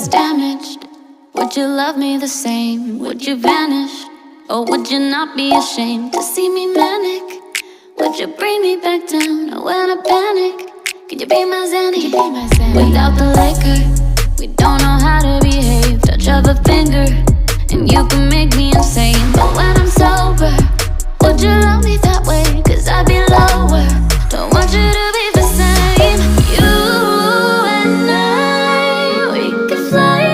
was damaged, would you love me the same? Would you vanish? Or would you not be ashamed to see me manic? Would you bring me back down when I panic? Could you be my Xanny? Without the liquor, we don't know how to behave. Touch of a finger, and you can make me insane. But when I'm sober, would you love me that way? Cause I'd be lower. Don't want you to be the same. You and I, we could fly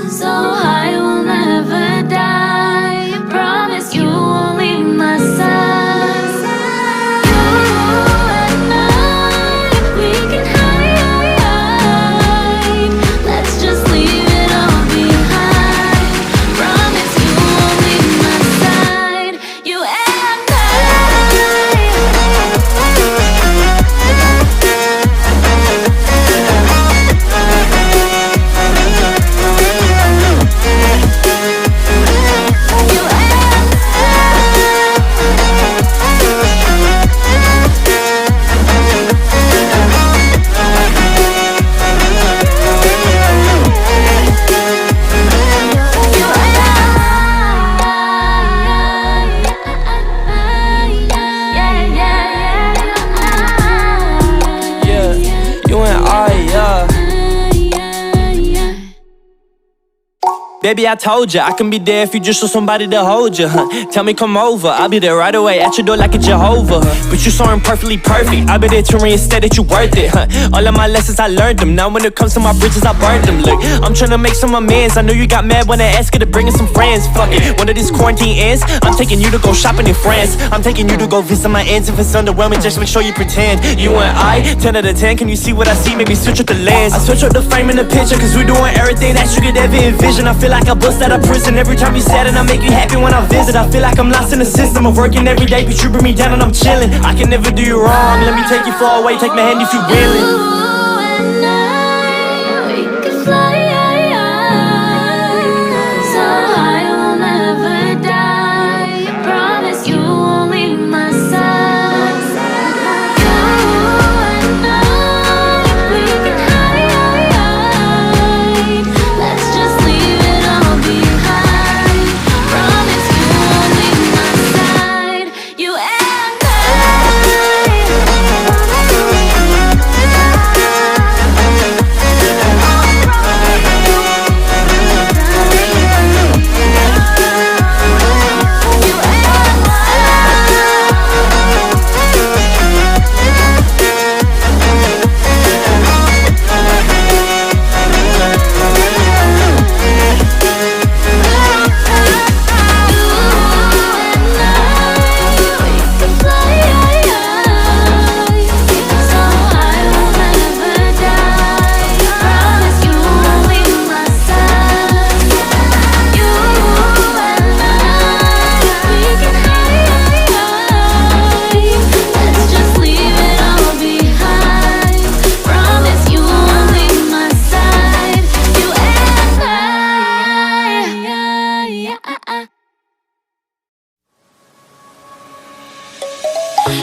so high we'll never die. I promise you won't leave my side. You and I, we can hide. Let's just leave it all behind. Promise you won't leave my side. You and Baby, I told ya, I can be there if you just show somebody to hold ya, Tell me come over, I'll be there right away at your door like a Jehovah, But you so imperfectly perfect, I'll be there to reinstate that you worth it, All of my lessons, I learned them. Now when it comes to my bridges, I burned them. Look, I'm tryna make some amends. I know you got mad when I asked you to bring in some friends. Fuck it, when this quarantine ends, I'm taking you to go shopping in France. I'm taking you to go visit my aunts. If it's underwhelming, just make sure you pretend. You and I, 10 out of 10, can you see what I see? Maybe switch up the lens. I switch up the frame in the picture, cause we're doing everything that you could ever envision. I feel like I bust out of prison every time you sad, and I make you happy when I visit. I feel like I'm lost in the system of working every day, but you bring me down and I'm chilling. I can never do you wrong, let me take you far away, take my hand if you willing. You and I, we could fly so high we'll never die. I promise you won't leave my side. You and I, we can hide. Let's just leave it all behind. Promise you won't leave my side. You and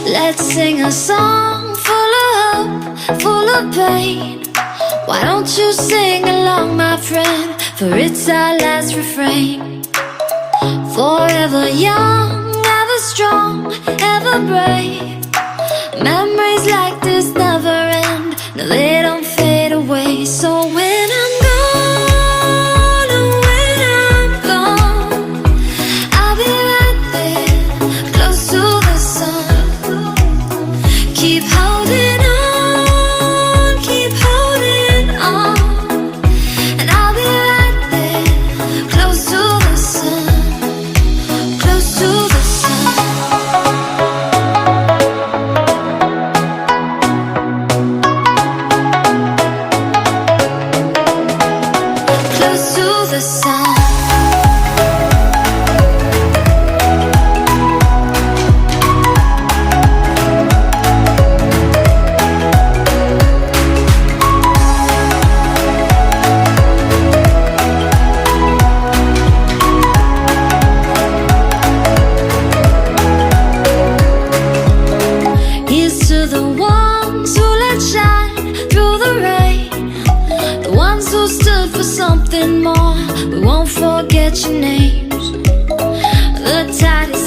let's sing a song full of hope, full of pain. Why don't you sing along, my friend? For it's our last refrain. Forever young, ever strong, ever brave. Memories like this never end. No, they don't fade away. So when I'm gone, oh, when I'm gone, I'll be right there, close to the sun. Keep holding on, keep holding on, and I'll be right there, close to the sun, close to the sun. Close to the sun. Here's to the ones who let shine through the rain. more. We won't forget your names. The tide is